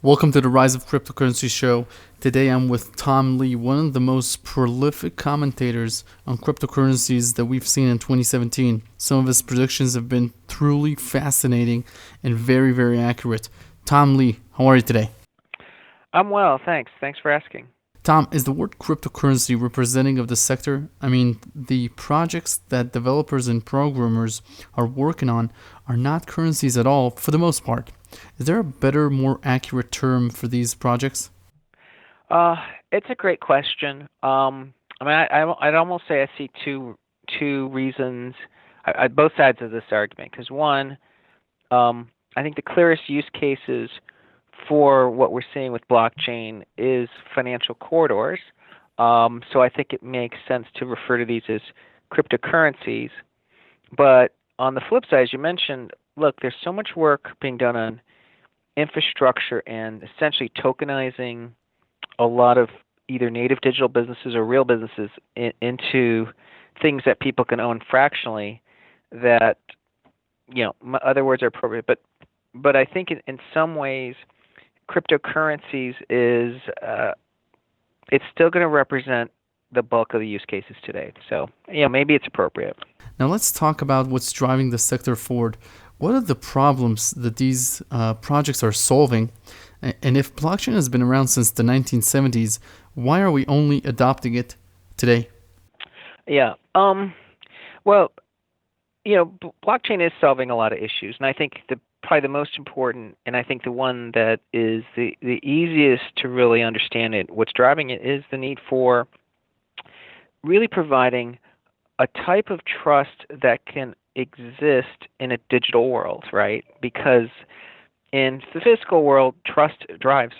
Welcome to the Rise of Cryptocurrency show. Today I'm with Tom Lee, one of the most prolific commentators on cryptocurrencies that we've seen in 2017. Some of his predictions have been truly fascinating and very, very accurate. Tom Lee, how are you today? I'm well, thanks. Thanks for asking. Tom, is the word cryptocurrency representing of the sector? I mean, the projects that developers and programmers are working on are not currencies at all for the most part. Is there a better, more accurate term for these projects? Uh, it's a great question. I'd almost say I see two reasons, both sides of this argument. Because one, I think the clearest use cases for what we're seeing with blockchain is financial corridors. So I think it makes sense to refer to these as cryptocurrencies. But on the flip side, as you mentioned, look, there's so much work being done on infrastructure and essentially tokenizing a lot of either native digital businesses or real businesses into things that people can own fractionally that other words are appropriate, but I think in some ways cryptocurrencies is it's still going to represent the bulk of the use cases today. So maybe it's appropriate. Now let's talk about what's driving the sector forward. What are the problems that these projects are solving? And if blockchain has been around since the 1970s, why are we only adopting it today? Yeah. Well, blockchain is solving a lot of issues, and I think probably the most important, and I think the one that is the easiest to really understand it, what's driving it, is the need for really providing a type of trust that can exist in a digital world, right? Because in the physical world, trust drives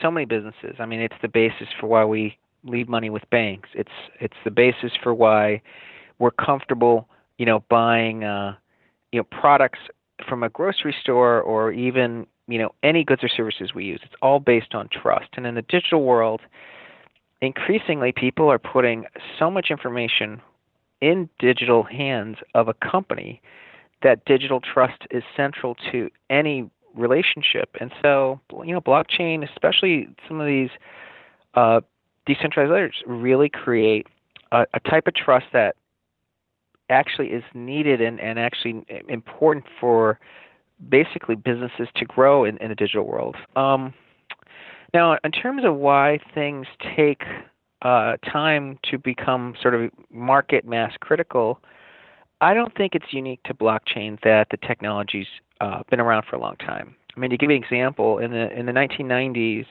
so many businesses. I mean, it's the basis for why we leave money with banks. It's the basis for why we're comfortable, buying, products from a grocery store or even, any goods or services we use. It's all based on trust. And in the digital world, increasingly people are putting so much information in digital hands of a company that digital trust is central to any relationship. And so, blockchain, especially some of these decentralized layers, really create a type of trust that actually is needed and actually important for basically businesses to grow in the digital world. Now, in terms of why things take time to become sort of market mass critical, I don't think it's unique to blockchain that the technology's been around for a long time. I mean, to give you an example, in the 1990s,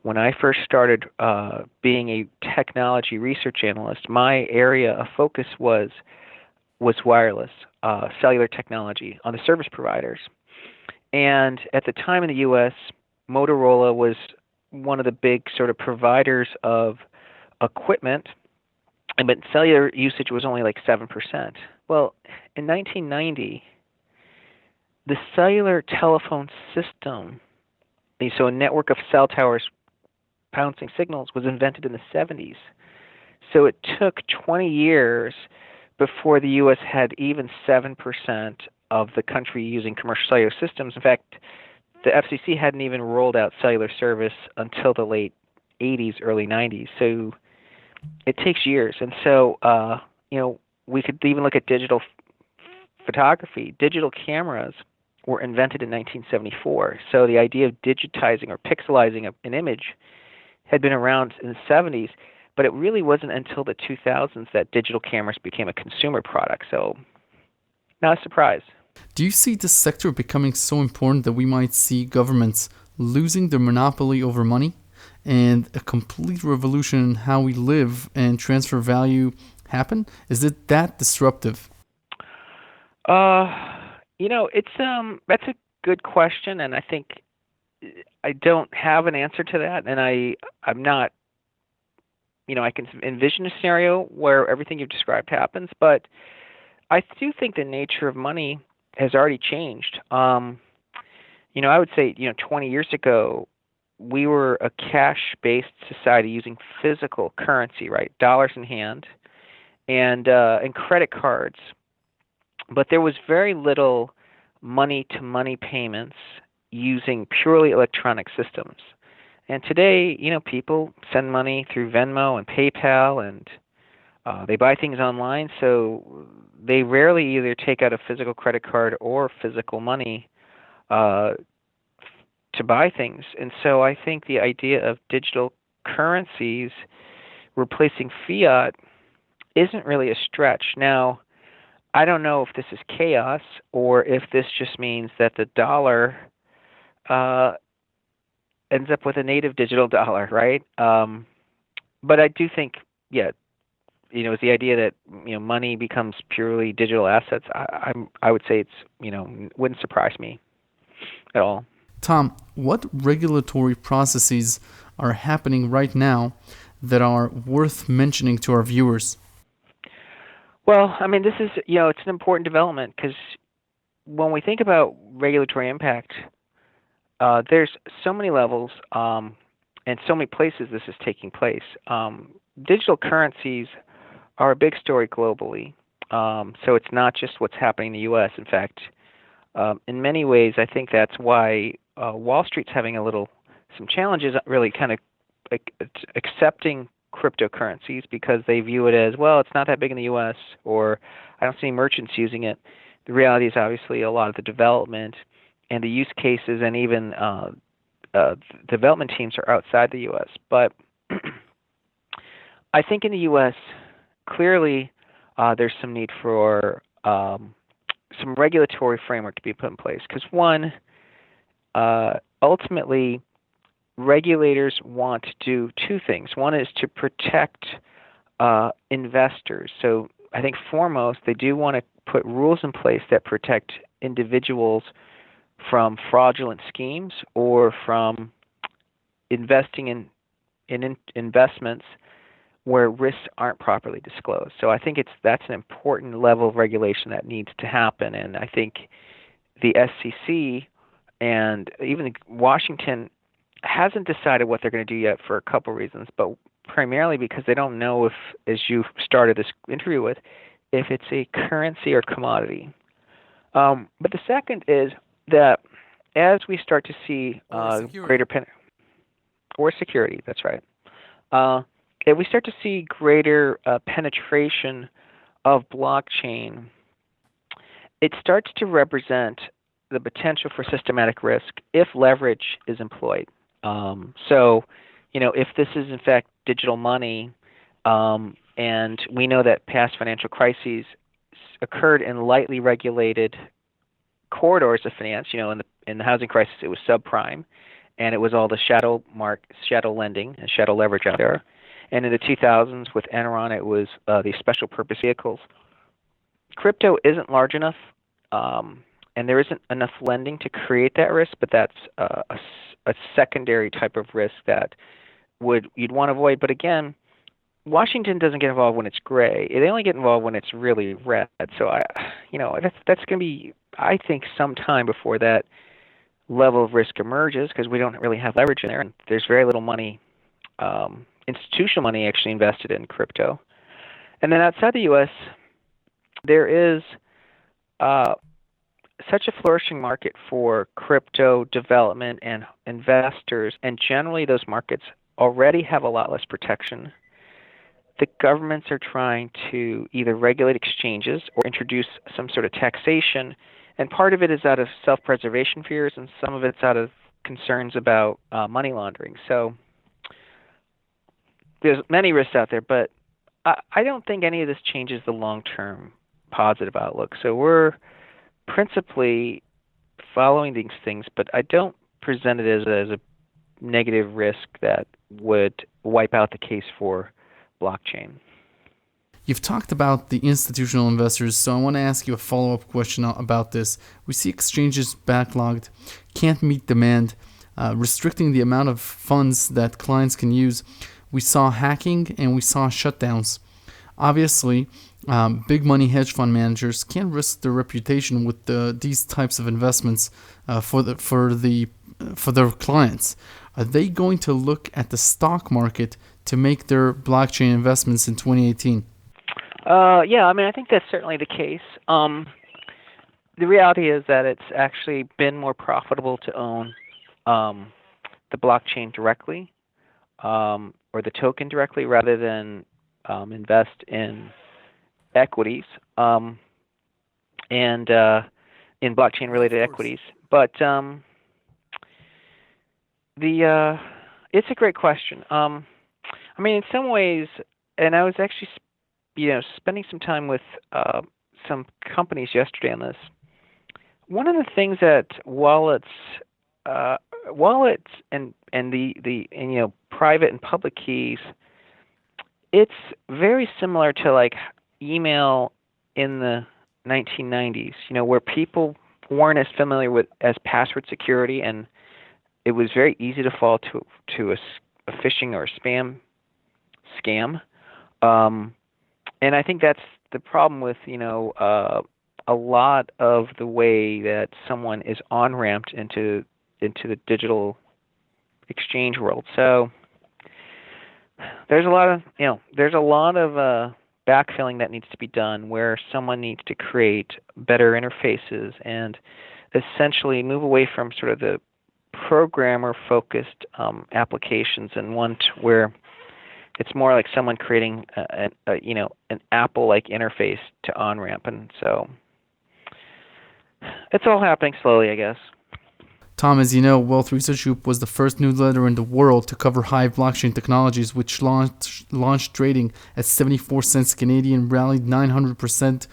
when I first started being a technology research analyst, my area of focus was wireless, cellular technology on the service providers. And at the time in the U.S., Motorola was one of the big sort of providers of equipment, but cellular usage was only like 7%. Well, in 1990, the cellular telephone system, so a network of cell towers bouncing signals, was invented in the 70s. So it took 20 years before the U.S. had even 7% of the country using commercial cellular systems. In fact, the FCC hadn't even rolled out cellular service until the late 80s, early 90s. So it takes years. And so, we could even look at digital photography. Digital cameras were invented in 1974. So the idea of digitizing or pixelizing an image had been around in the 70s, but it really wasn't until the 2000s that digital cameras became a consumer product. So not a surprise. Do you see this sector becoming so important that we might see governments losing their monopoly over money and a complete revolution in how we live and transfer value happen? Is it that disruptive? It's that's a good question, and I think I don't have an answer to that, and I'm not. I can envision a scenario where everything you've described happens, but I do think the nature of money has already changed. I would say, 20 years ago, we were a cash-based society using physical currency, right? Dollars in hand and credit cards. But there was very little money-to-money payments using purely electronic systems. And today, people send money through Venmo and PayPal, and they buy things online, so they rarely either take out a physical credit card or physical money uh, to buy things. And so I think the idea of digital currencies replacing fiat isn't really a stretch. Now, I don't know if this is chaos or if this just means that the dollar uh, ends up with a native digital dollar, right? But I do think, yeah, is the idea that money becomes purely digital assets. I would say it's wouldn't surprise me at all. Tom, what regulatory processes are happening right now that are worth mentioning to our viewers? Well, I mean, this is it's an important development because when we think about regulatory impact, there's so many levels and so many places this is taking place. Digital currencies are a big story globally, so it's not just what's happening in the U.S. In fact, in many ways, I think that's why Wall Street's having some challenges really kind of accepting cryptocurrencies, because they view it as, well, it's not that big in the U.S., or I don't see any merchants using it. The reality is obviously a lot of the development and the use cases and even development teams are outside the U.S. But I think in the U.S., clearly there's some need for some regulatory framework to be put in place. Because one, ultimately, regulators want to do two things. One is to protect investors. So I think foremost, they do want to put rules in place that protect individuals from fraudulent schemes or from investing in investments where risks aren't properly disclosed. So I think that's an important level of regulation that needs to happen. And I think the SEC and even Washington hasn't decided what they're going to do yet for a couple reasons, but primarily because they don't know if, as you started this interview with, if it's a currency or commodity. But the second is that as we start to see greater or security, that's right. If we start to see greater penetration of blockchain, it starts to represent the potential for systematic risk if leverage is employed. So, if this is in fact digital money, and we know that past financial crises occurred in lightly regulated corridors of finance. In the housing crisis, it was subprime, and it was all the shadow lending and shadow leverage out there. And in the 2000s with Enron, it was these special purpose vehicles. Crypto isn't large enough, and there isn't enough lending to create that risk, but that's a secondary type of risk that you'd want to avoid. But again, Washington doesn't get involved when it's gray. They only get involved when it's really red. So that's going to be, I think, some time before that level of risk emerges, because we don't really have leverage in there, and there's very little money, institutional money, actually invested in crypto. And then outside the U.S., there is such a flourishing market for crypto development and investors, and generally those markets already have a lot less protection. The governments are trying to either regulate exchanges or introduce some sort of taxation, and part of it is out of self-preservation fears, and some of it's out of concerns about money laundering. So there's many risks out there, but I don't think any of this changes the long-term positive outlook. So we're principally following these things, but I don't present it as a negative risk that would wipe out the case for blockchain. You've talked about the institutional investors, so I want to ask you a follow-up question about this. We see exchanges backlogged, can't meet demand, restricting the amount of funds that clients can use. We saw hacking and we saw shutdowns. Obviously, big money hedge fund managers can't risk their reputation with these types of investments for their clients. Are they going to look at the stock market to make their blockchain investments in 2018? Yeah, I mean, I think that's certainly the case. the reality is that it's actually been more profitable to own um, the blockchain directly, or the token directly, rather than invest in equities, and in blockchain Yeah, of related course. equities. But the it's a great question. I mean, in some ways, and I was actually spending some time with some companies yesterday on this. One of the things that uh, wallets and private and public keys, it's very similar to like email in the 1990s. Where people weren't as familiar with as password security, and it was very easy to fall to a phishing or a spam scam. Um, and I think that's the problem with a lot of the way that someone is on ramped into the digital exchange world. So there's a lot of backfilling that needs to be done, where someone needs to create better interfaces and essentially move away from sort of the programmer focused applications, and where it's more like someone creating an Apple like interface to on ramp. And so it's all happening slowly, I guess. Tom, as you know, Wealth Research Group was the first newsletter in the world to cover Hive blockchain technologies, which launched trading at 74 cents Canadian, rallied 900%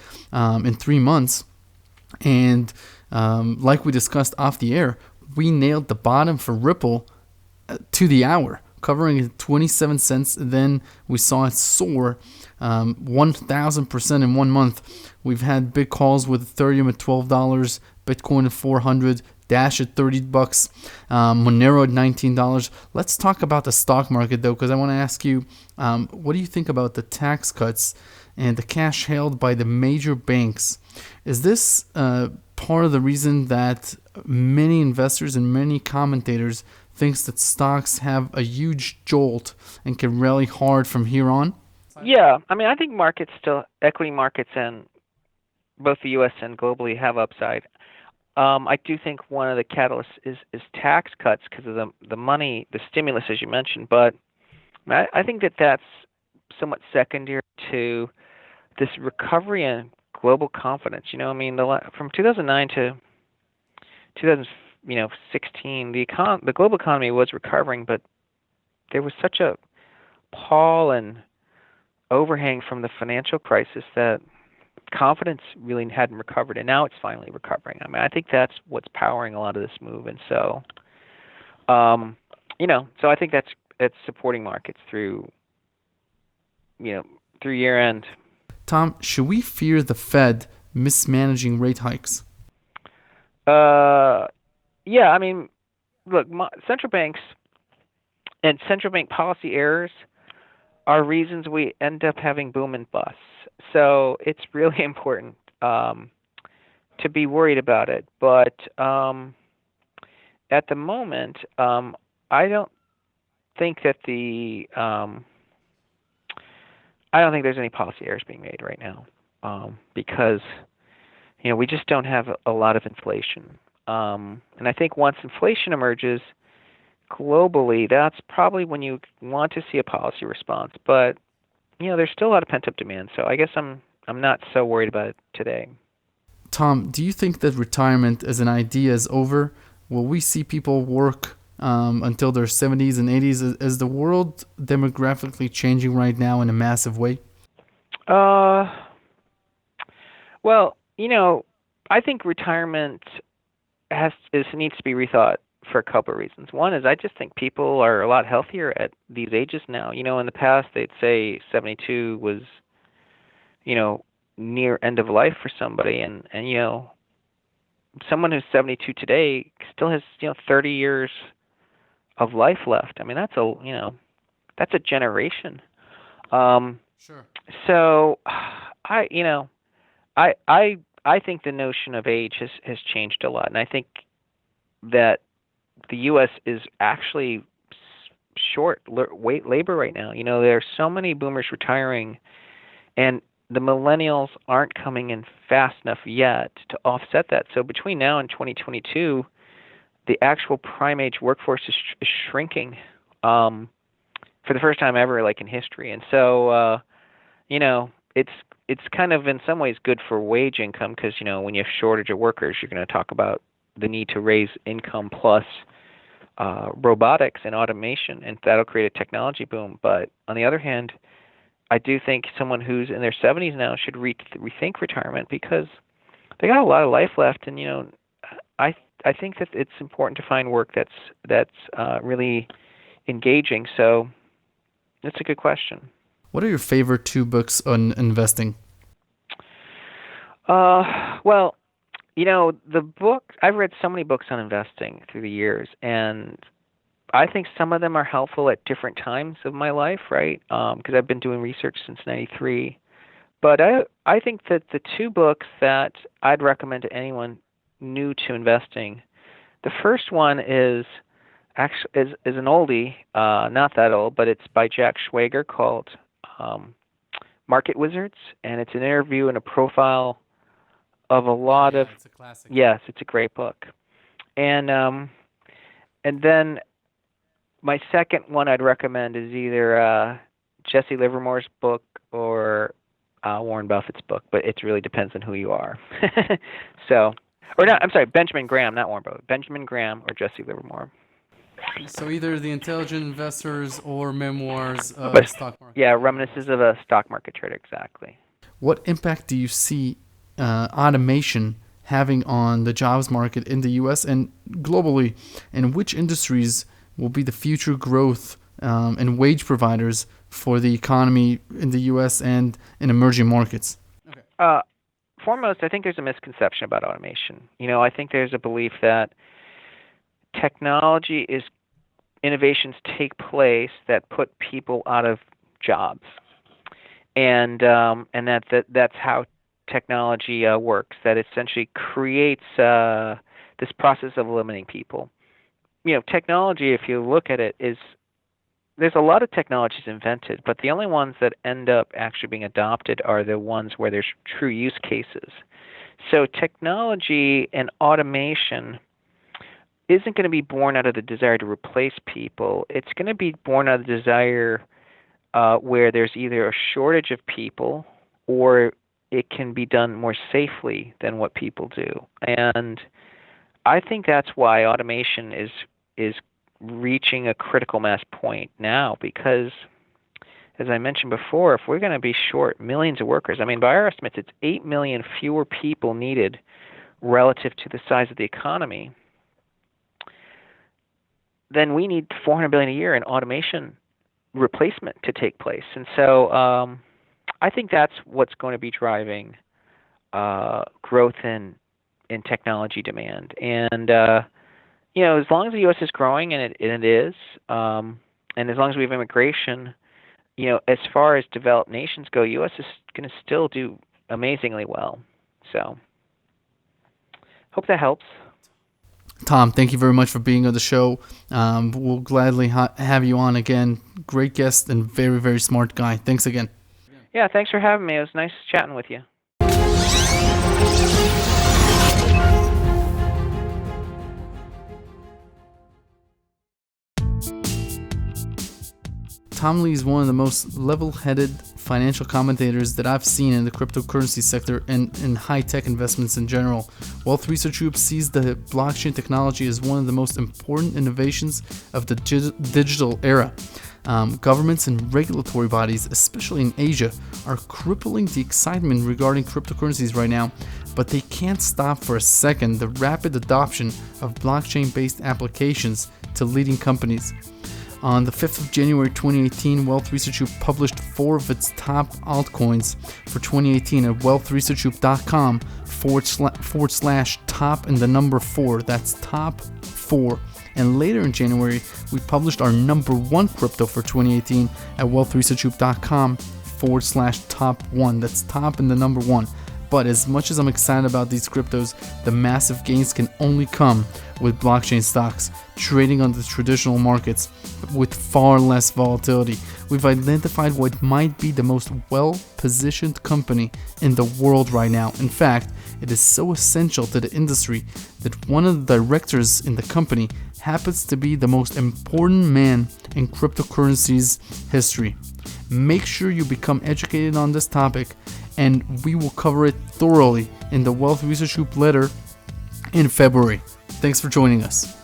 in 3 months. And like we discussed off the air, we nailed the bottom for Ripple to the hour, covering at 27 cents. Then we saw it soar 1,000% in 1 month. We've had big calls with Ethereum at $12, Bitcoin at 400, Dash at $30, Monero at $19. Let's talk about the stock market though, because I want to ask you, what do you think about the tax cuts and the cash held by the major banks? Is this part of the reason that many investors and many commentators thinks that stocks have a huge jolt and can rally hard from here on? Yeah, I mean, I think equity markets, and both the U.S. and globally, have upside. I do think one of the catalysts is tax cuts because of the money, the stimulus, as you mentioned. But I think that that's somewhat secondary to this recovery in global confidence. I mean, from 2009 to 2016, the global economy was recovering, but there was such a pall and overhang from the financial crisis that confidence really hadn't recovered, and now it's finally recovering. I mean, I think that's what's powering a lot of this move. And so, so I think it's supporting markets through year end. Tom, should we fear the Fed mismanaging rate hikes? Uh, yeah, I mean, look, central banks and central bank policy errors are reasons we end up having boom and busts. So it's really important to be worried about it. But at the moment, I don't think that I don't think there's any policy errors being made right now, because we just don't have a lot of inflation. And I think once inflation emerges globally, that's probably when you want to see a policy response. But there's still a lot of pent up demand, so I guess I'm not so worried about it today. Tom, do you think that retirement as an idea is over? Will we see people work until their 70s and 80s? Is the world demographically changing right now in a massive way? Uh, well, I think retirement needs to be rethought for a couple of reasons. One is I just think people are a lot healthier at these ages now. In the past they'd say 72 was, near end of life for somebody, and someone who's 72 today still has 30 years of life left. I mean, that's a generation. Um, Sure. so I you know I think the notion of age has changed a lot, and I think that the U.S. is actually short weight labor right now. There are so many boomers retiring, and the millennials aren't coming in fast enough yet to offset that. So between now and 2022, the actual prime age workforce is shrinking for the first time ever, like in history. And so, it's kind of in some ways good for wage income because when you have shortage of workers, you're going to talk about the need to raise income plus robotics and automation, and that'll create a technology boom. But on the other hand, I do think someone who's in their 70s now should rethink retirement because they got a lot of life left, and I think that it's important to find work that's really engaging. So that's a good question. What are your favorite 2 books on investing? Well, the book, I've read so many books on investing through the years, and I think some of them are helpful at different times of my life, right? Because I've been doing research since '93. But I think that the 2 books that I'd recommend to anyone new to investing, the first one is actually is an oldie, not that old, but it's by Jack Schwager called Market Wizards, and it's an interview and a profile of a lot of. It's a classic. Yes, it's a great book. And then my second one I'd recommend is either Jesse Livermore's book or Warren Buffett's book, but it really depends on who you are. So, or no, I'm sorry, Benjamin Graham, not Warren Buffett. Benjamin Graham or Jesse Livermore. So either The Intelligent Investors or Memoirs of But Stock Market. yeah, Reminiscences of a Stock Market Trader, exactly. What impact do you see automation having on the jobs market in the U.S. and globally, and which industries will be the future growth and wage providers for the economy in the U.S. and in emerging markets? Okay. Foremost, I think there's a misconception about automation. I think there's a belief that innovations take place that put people out of jobs, and that's how technology works. That essentially creates this process of eliminating people. Technology, if you look at it, there's a lot of technologies invented, but the only ones that end up actually being adopted are the ones where there's true use cases. So technology and automation isn't going to be born out of the desire to replace people. It's going to be born out of the desire where there's either a shortage of people or it can be done more safely than what people do. And I think that's why automation is reaching a critical mass point now, because as I mentioned before, if we're going to be short millions of workers, by our estimates, it's 8 million fewer people needed relative to the size of the economy, then we need $400 billion a year in automation replacement to take place. And so I think that's what's going to be driving growth in technology demand. And as long as the U.S. is growing, and it is, and as long as we have immigration, as far as developed nations go, U.S. is going to still do amazingly well. So, hope that helps. Tom, thank you very much for being on the show. We'll gladly have you on again. Great guest and very, very smart guy. Thanks again. Yeah, thanks for having me. It was nice chatting with you. Tom Lee is one of the most level-headed financial commentators that I've seen in the cryptocurrency sector and in high-tech investments in general. Wealth Research Group sees the blockchain technology as one of the most important innovations of the digital era. Governments and regulatory bodies, especially in Asia, are crippling the excitement regarding cryptocurrencies right now, but they can't stop for a second the rapid adoption of blockchain-based applications to leading companies. On the 5th of January 2018, Wealth Research Group published 4 of its top altcoins for 2018 at wealthresearchgroup.com/top and the number 4. That's top 4. And later in January, we published our number 1 crypto for 2018 at wealthresearchgroup.com/top 1. That's top and the number 1. But as much as I'm excited about these cryptos, the massive gains can only come with blockchain stocks trading on the traditional markets with far less volatility. We've identified what might be the most well-positioned company in the world right now. In fact, it is so essential to the industry that one of the directors in the company happens to be the most important man in cryptocurrencies history. Make sure you become educated on this topic, and we will cover it thoroughly in the Wealth Research Group letter in February. Thanks for joining us.